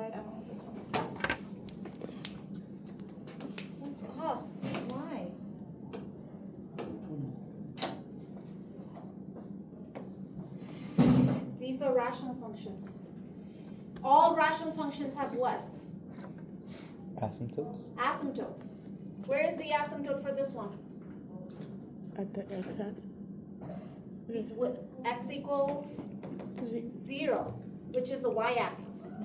side. I don't want this one. Oh, why? These are rational functions. All rational functions have what? Asymptotes? Asymptotes. Where is the asymptote for this one? At the x-axis. X equals 0. 0, which is the y-axis.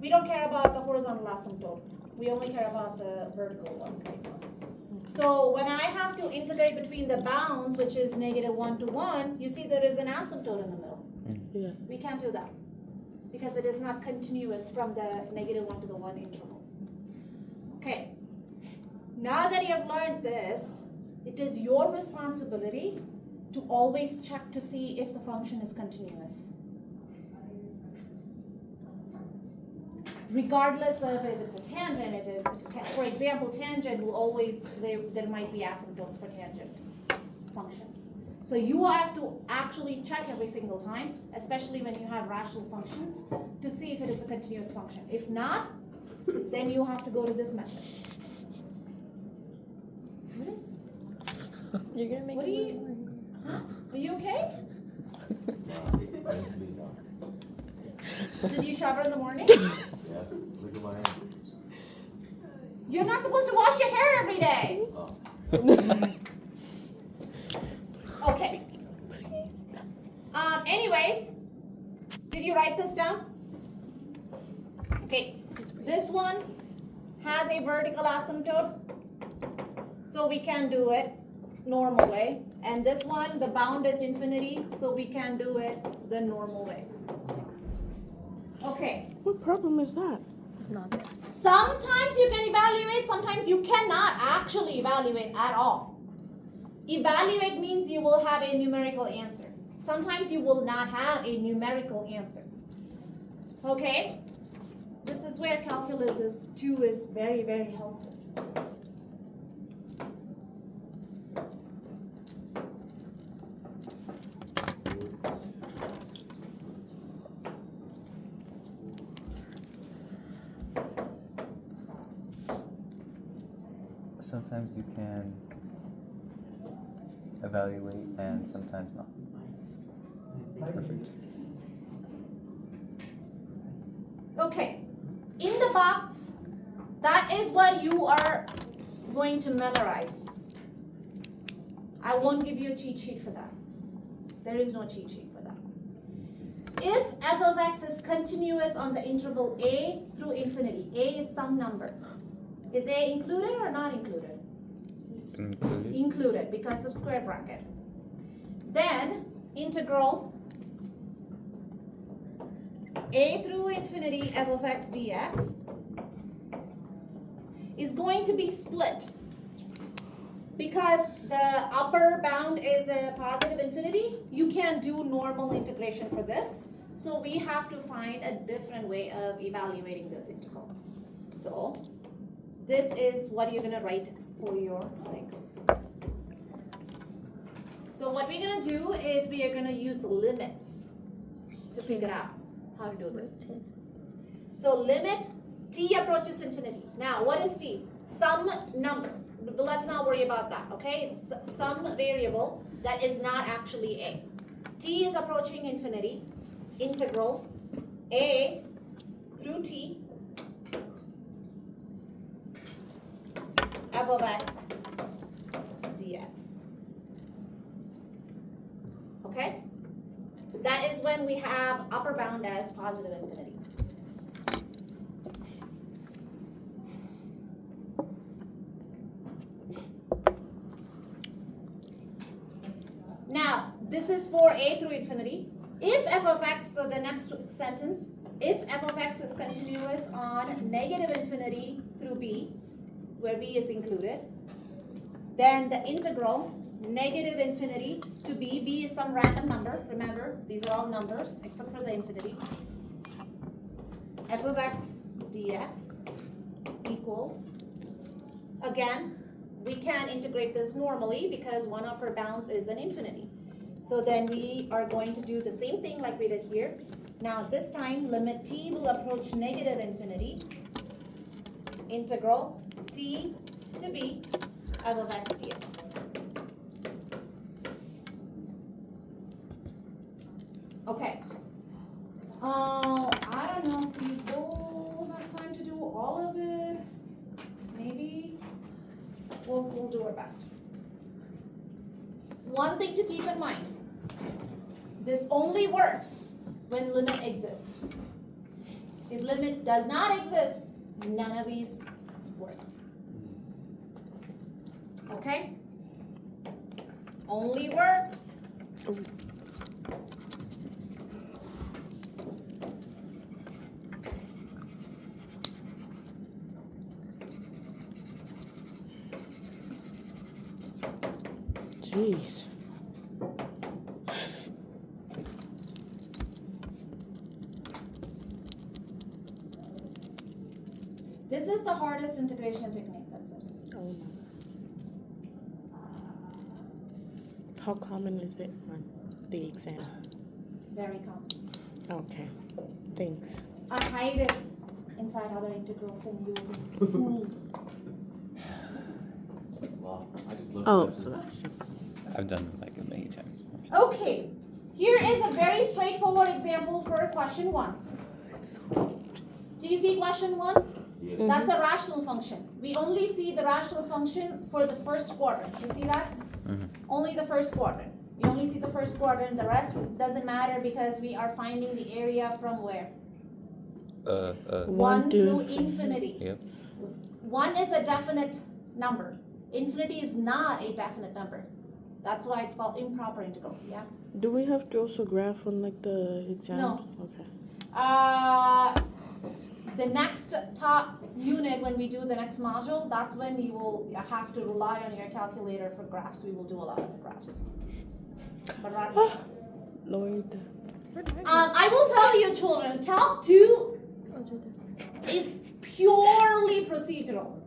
We don't care about the horizontal asymptote. We only care about the vertical one. So when I have to integrate between the bounds, which is -1 to 1, you see there is an asymptote in the middle. Yeah. We can't do that because it is not continuous from the -1 to the 1 interval. Okay. Now that you have learned this, it is your responsibility to always check to see if the function is continuous. Regardless of if it's a tangent, it is, for example, tangent will always, there might be asymptotes for tangent functions. So you have to actually check every single time, especially when you have rational functions, to see if it is a continuous function. If not, then you have to go to this method. What is? You're gonna make What are you? Huh? Are you okay? Did you shower in the morning? Yeah, look at my hands. You're not supposed to wash your hair every day. Oh. Okay. Anyways, did you write this down? Okay. This one has a vertical asymptote, so we can do it normal way. And this one, the bound is infinity, so we can do it the normal way. Okay. What problem is that? It's not there. Sometimes you can evaluate, sometimes you cannot actually evaluate at all. Evaluate means you will have a numerical answer. Sometimes you will not have a numerical answer. Okay? This is where calculus 2 is very, very helpful. Sometimes you can evaluate and sometimes not. Perfect. Okay. In the box, that is what you are going to memorize. I won't give you a cheat sheet for that. There is no cheat sheet for that. If f of x is continuous on the interval a through infinity, a is some number. Is a included or not included? Included. Included because of square bracket. Then integral a through infinity f of x dx is going to be split because the upper bound is a positive infinity. You can't do normal integration for this, so we have to find a different way of evaluating this integral. So this is what you're going to write for your thing. So what we're going to do is we are going to use limits to figure out how to do this. So limit t approaches infinity. Now what is t? Some number. But let's not worry about that, okay? It's some variable that is not actually a. T is approaching infinity. Integral a through t f of x dx. Okay? That is when we have upper bound as positive infinity. Now, this is for a through infinity. If f of x, so the next sentence, if f of x is continuous on negative infinity through b, where b is included, then the integral negative infinity to b, b is some random number, remember, these are all numbers except for the infinity, f of x dx equals, again, we can integrate this normally because one of our bounds is an infinity. So then we are going to do the same thing like we did here. Now this time limit t will approach negative infinity. Integral t to b above x dx. Okay. I don't know if we will have time to do all of it. Maybe we'll do our best. One thing to keep in mind, this only works when limit exists. If limit does not exist, none of these work. Okay? Only works. Jeez. This is the hardest integration technique, that's it. Oh. How common is it on the exam? Very common. Okay. Thanks. I hide it inside other integrals and you will be fooled. Wow, I just looked Oh, at so that's I've done it like a million times. Okay, here is a very straightforward example for question 1. Do you see question 1? Yeah. That's a rational function. We only see the rational function for the first quadrant. You see that? Only the first quadrant. We only see the first quadrant. The rest doesn't matter because we are finding the area from where? 1 through infinity. Yep. 1 is a definite number. Infinity is not a definite number. That's why it's called improper integral. Yeah. Do we have to also graph on like the exam? No. Okay. The next top unit when we do the next module, that's when you will have to rely on your calculator for graphs. We will do a lot of graphs. But right now, Lord. I will tell you, children, Calc 2 is purely procedural.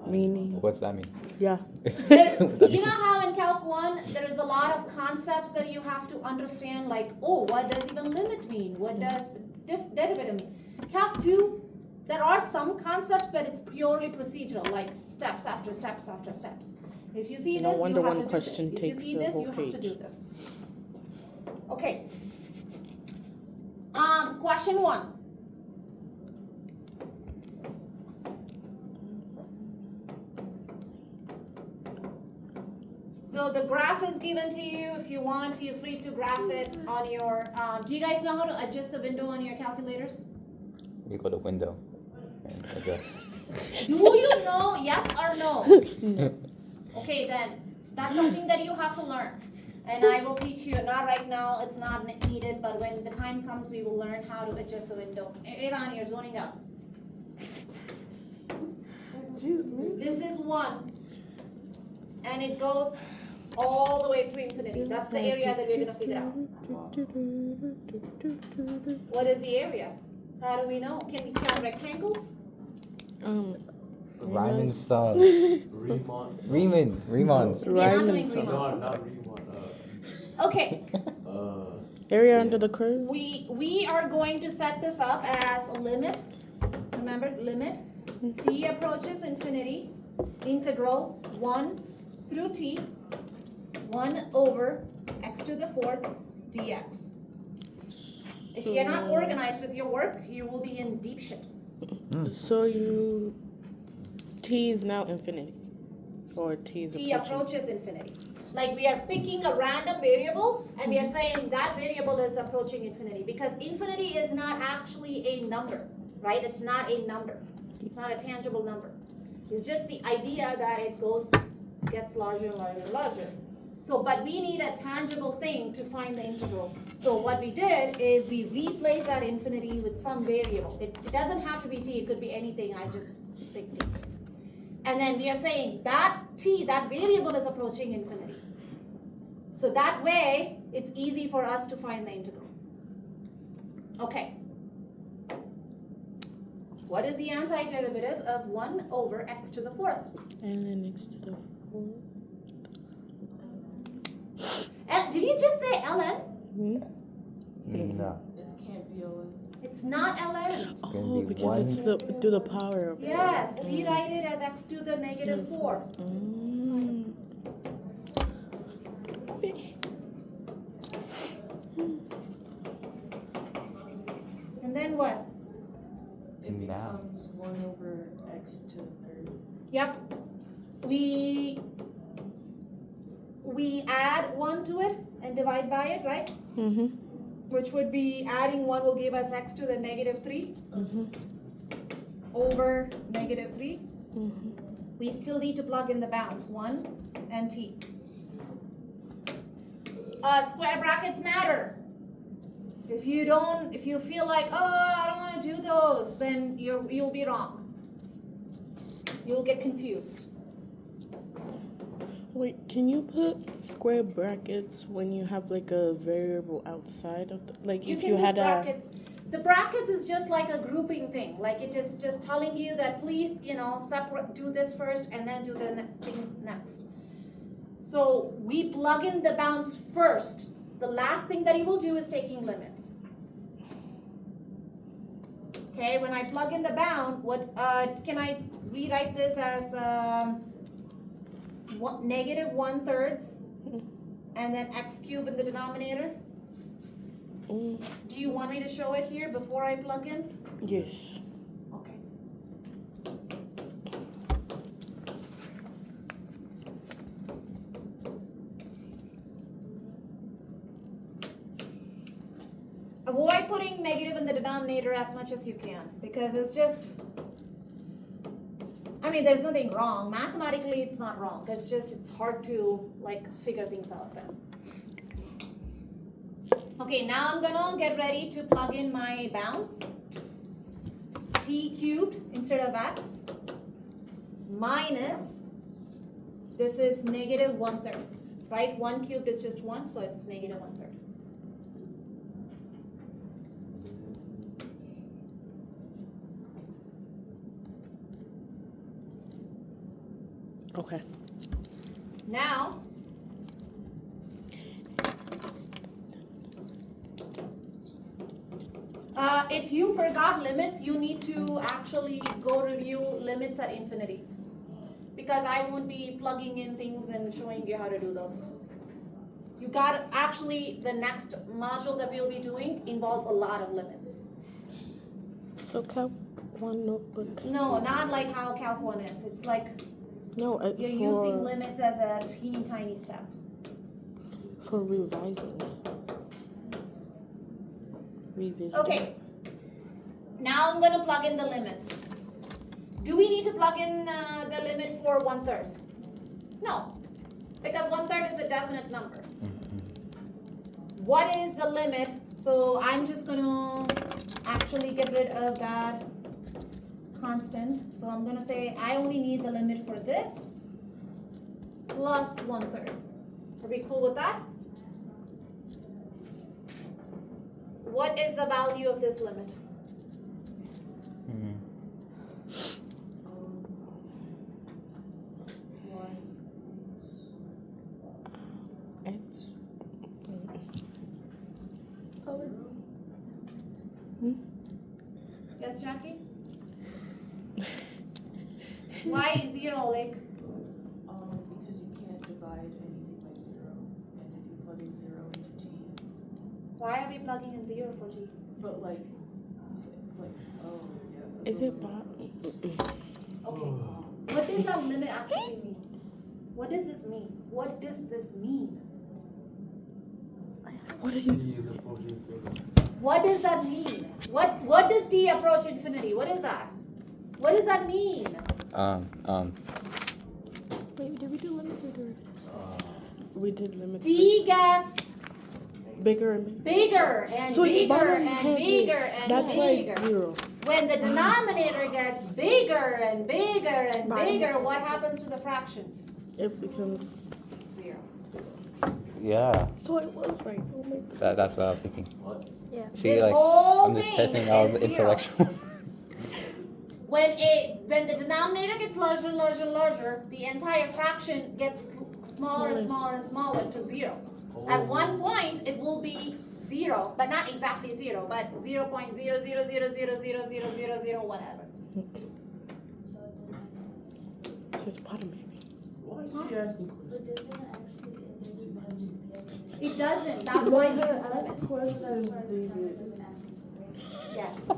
Meaning? What's that mean? Yeah. You know how in Calc 1 there is a lot of concepts that you have to understand, like, oh, what does even limit mean? What does derivative mean? Calc 2, there are some concepts, but it's purely procedural, like steps after steps after steps. If you see No this, wonder you have one to question do this. If takes you see a this, whole you have to do page. this. Okay. Question 1. So the graph is given to you. If you want, feel free to graph it on your, do you guys know how to adjust the window on your calculators? You go to window and adjust. Do you know, yes or no? Okay, then that's something that you have to learn. And I will teach you, not right now, it's not needed, but when the time comes, we will learn how to adjust the window. Iran, you're zoning out. Jeez, miss. This is 1. And it goes all the way through infinity. That's the area that we're going to figure out. What is the area? How do we know? Can we count rectangles? Ryman's song. Riemann. Riemann's. We're not doing Ryman's Riemann. No, not Riemann. Okay, Area under the curve? we are going to set this up as a limit. Remember, limit. T approaches infinity. Integral 1 through t. 1 over x to the 4th dx. If you're not organized with your work, you will be in deep shit. So T is now infinity. Or T is T approaching. approaches infinity. Like we are picking a random variable and we are saying that variable is approaching infinity because infinity is not actually a number, right? It's not a number. It's not a tangible number. It's just the idea that it gets larger and larger and larger. So, but we need a tangible thing to find the integral. So what we did is we replaced that infinity with some variable. It doesn't have to be t, it could be anything, I just picked t. And then we are saying that t, that variable is approaching infinity. So that way, it's easy for us to find the integral. Okay. What is the antiderivative of 1 over x to the 4th? And then x to the 4th. And did you just say ln? No. It can't be a limit. It's not ln. gonna Oh, be because it's one. to the power of. Yes, rewrite it as x to the negative 4. Mm. And then what? It Now. becomes 1 over x to the third. Yep. We add 1 to it and divide by it, right? Mm-hmm. Which would be adding 1 will give us x to the negative 3 over negative 3. Mm-hmm. We still need to plug in the bounds, 1 and t. Square brackets matter. If you feel like, oh, I don't want to do those, then you'll be wrong. You'll get confused. Wait, can you put square brackets when you have like a variable outside of the, like if can you put had brackets. The brackets is just like a grouping thing. Like it is just telling you that please, separate, do this first and then do the thing next. So we plug in the bounds first. The last thing that you will do is taking limits. Okay, when I plug in the bound, what can I rewrite this as negative 1/3 and then x cubed in the denominator? Mm, Do you want me to show it here before I plug in? yes. Okay. Avoid putting negative in the denominator as much as you can because it's just, there's nothing wrong. Mathematically, it's not wrong. It's hard to figure things out then. Okay, now I'm gonna get ready to plug in my bounds. T cubed instead of x minus, this is negative 1/3, right? 1 cubed is just 1, so it's negative 1/3. Okay. Now, if you forgot limits, you need to actually go review limits at infinity. Because I won't be plugging in things and showing you how to do those. You got actually, the next module that we'll be doing involves a lot of limits. So Calc 1 notebook. No, not like how Calc 1 is. It's like No, you're using limits as a teeny tiny step. for revising. Revisiting. Okay. Now I'm gonna plug in the limits. Do we need to plug in the limit for 1/3? No, because 1/3 is a definite number. What is the limit? So I'm just gonna actually get rid of that constant. So I'm gonna say I only need the limit for this plus 1/3. Are we cool with that? What is the value of this limit? It's Yes, Jackie? Why 0, like? Because you can't divide anything by 0. And if you plug in 0 into t. Why are we plugging in 0 for g? But oh yeah. Is it bot? Okay. What does that limit actually mean? What does this mean? What does this mean? What are you? What does that mean? What does t approach infinity? What is that? What does that mean? Wait, did we do limits or derivatives? We did limits. T gets bigger and bigger and so it's bigger bottom and heavy. bigger and That's why bigger. it's 0. When the denominator gets bigger and bigger and Right. bigger, what happens to the fraction? It becomes 0. Yeah, so it was right. Oh my God. that's what I was thinking. What? Yeah. See, This like, whole I'm just thing testing all is the 0. intellectual. When the denominator gets larger and larger and larger, the entire fraction gets smaller and smaller and smaller to 0. At one point, it will be 0, but not exactly 0, but 0.000000000 whatever. Just bottom maybe. Why is she asking questions? It doesn't. That's why we use limit. Questions, David. Yes.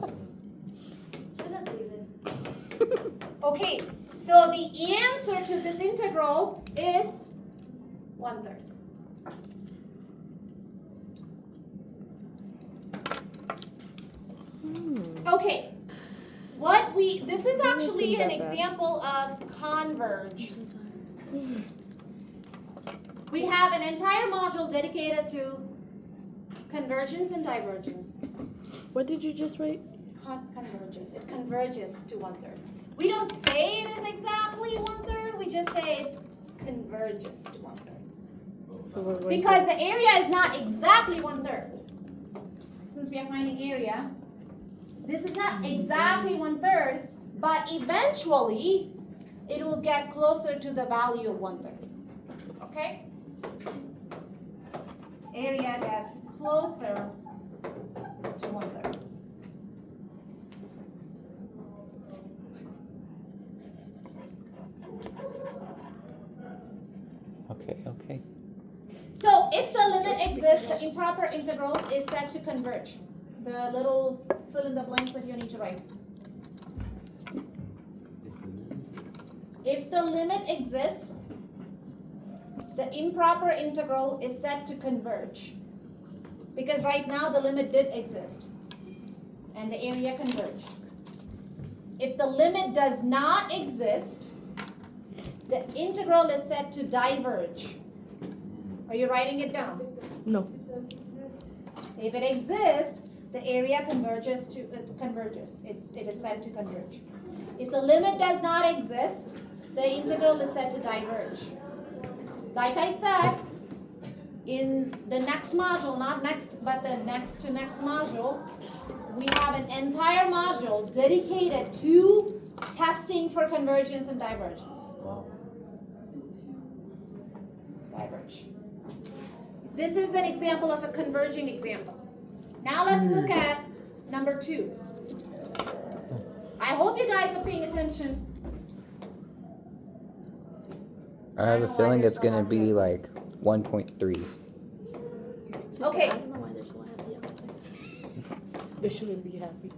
Okay, so the answer to this integral is 1/3. Okay, this is actually an example of converge. We have an entire module dedicated to convergence and divergence. What did you just write? Converges. It converges to 1/3. We don't say it is exactly 1/3. We just say it converges to 1/3. So we're going Because the area is not exactly 1/3. Since we are finding area, this is not exactly 1/3, but eventually it will get closer to the value of 1/3. Okay? Area gets closer to 1/3. Okay. So if the limit exists, the improper integral is said to converge. The little fill in the blanks that you need to write. If the limit exists, the improper integral is said to converge. Because right now the limit did exist. And the area converged. If the limit does not exist, the integral is said to diverge. Are you writing it down? No. If it exists, the area converges. It is said to converge. If the limit does not exist, the integral is said to diverge. Like I said, in the next module, not next, but the next to next module, we have an entire module dedicated to testing for convergence and divergence. Wow. Diverge. This is an example of a converging example. Now let's look at number 2. I hope you guys are paying attention. I have I a know why feeling there's it's so gonna hard be to like 1.3. Okay, They shouldn't be happy.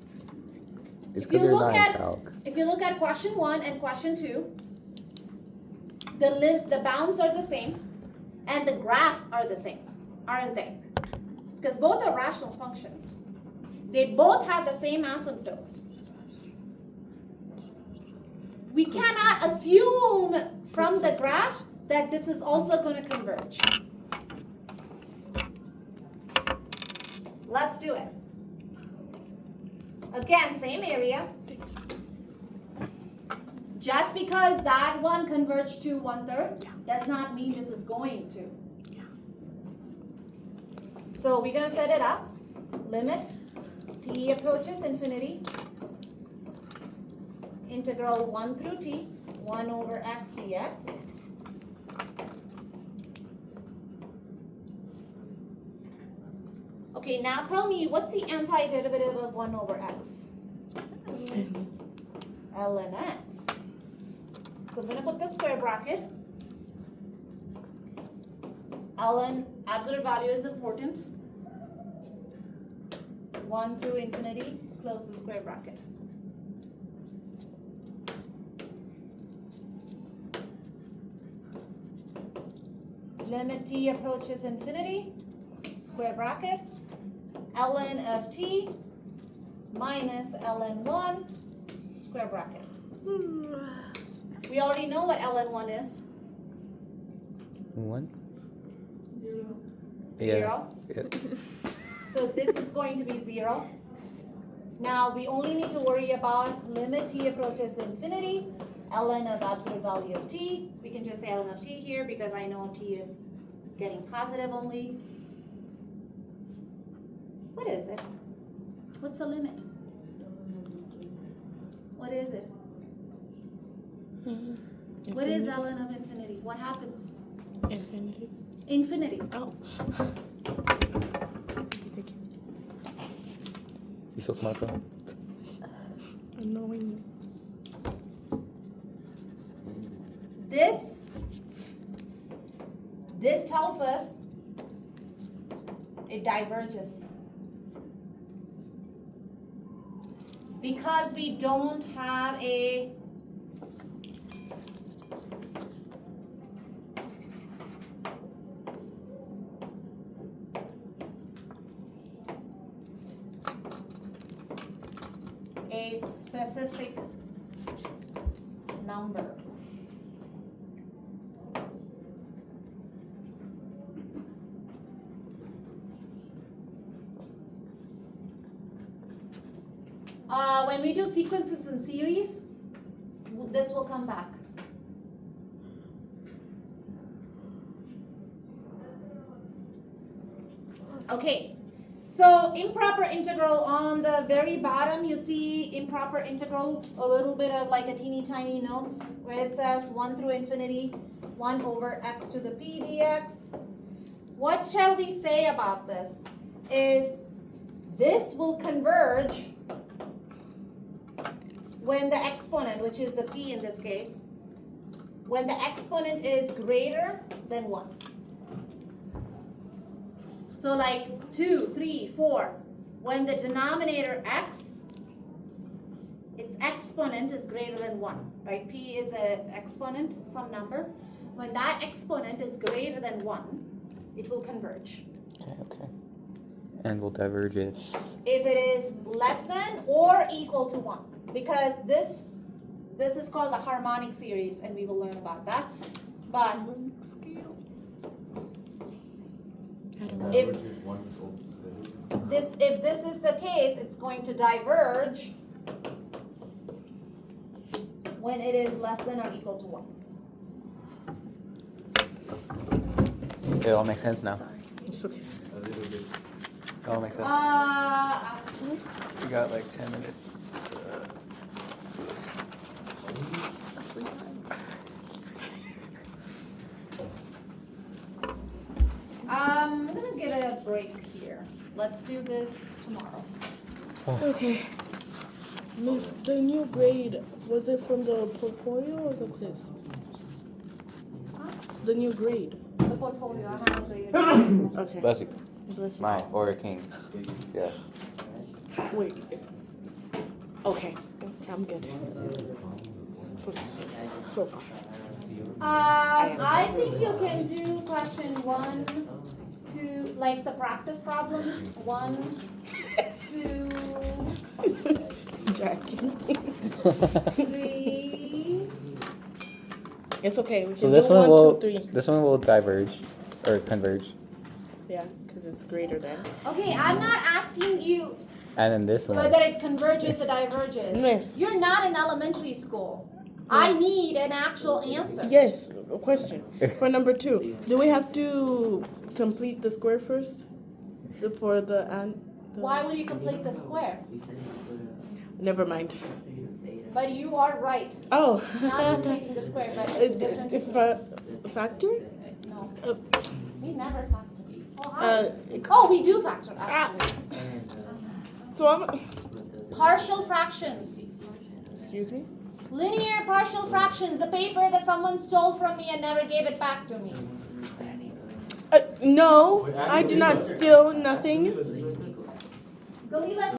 It's If because you they're look not at- in calc. if you look at question 1 and question 2, the bounds are the same and the graphs are the same, aren't they? Because both are rational functions. They both have the same asymptotes. We cannot assume from the graph that this is also going to converge. Let's do it. Again, same area. Just because that one converged to 1/3 does not mean this is going to. So we're going to set it up. Limit t approaches infinity. Integral 1 through t, 1 over x dx. Okay, now tell me, what's the antiderivative of 1 over x? Ln x. So I'm going to put the square bracket. Ln absolute value is important. 1 through infinity, close the square bracket. Limit t approaches infinity, square bracket. Ln of t minus ln1, square bracket. We already know what ln1 is. 1? 0. Yeah. So this is going to be 0. Now we only need to worry about limit t approaches infinity, ln of absolute value of t. We can just say ln of t here because I know t is getting positive only. What is it? What's the limit? What is it? What is ln of infinity? What happens? Infinity. Infinity. Oh. You so smart, bro. Annoying. This tells us it diverges. Because we don't have a specific number. When we do sequences in series, this will come back. Okay, so improper integral on the very bottom, you see improper integral, a little bit of like a teeny tiny notes where it says 1 through infinity, 1 over x to the p dx. What shall we say about this? Is this will converge when the exponent, which is the p in this case, when the exponent is greater than 1. So like 2, 3, 4, when the denominator x, its exponent is greater than 1, right? P is an exponent, some number. When that exponent is greater than 1, it will converge. Okay. And will diverge if it is less than or equal to 1. Because this is called a harmonic series, and we will learn about that. But Scale. if this is the case, it's going to diverge when it is less than or equal to 1. it all makes sense now. It's okay. It all makes sense. We got like 10 minutes. I'm gonna get a break here. Let's do this tomorrow. Okay. Miss, the new grade, was it from the portfolio or the quiz? Huh? The new grade. The portfolio, I haven't graded it. Okay. Bless you. Bless you. Mine or a king. Yeah. Wait. Okay. I'm good. So far. I think you can do question 1, 2, like the practice problems. 1, 2, Jackie. 3. It's okay. We can So this do one 1, will 2, 3. this one will diverge or converge, Yeah, because it's greater than. Okay, I'm not asking you and then this one. whether it converges or diverges. Yes. You're not in elementary school. I need an actual answer. Yes, a question. For number 2, do we have to complete the square first? For the Why would you complete the square? Never mind. But you are right. Oh. Not completing the square, but it's a different technique. Factor? No, Uh, we never factor. Oh, hi. uh, Oh, we do factor, actually. so I'm. Partial fractions. Excuse me? Linear partial fractions, a paper that someone stole from me and never gave it back to me. No, I did not steal nothing. Galila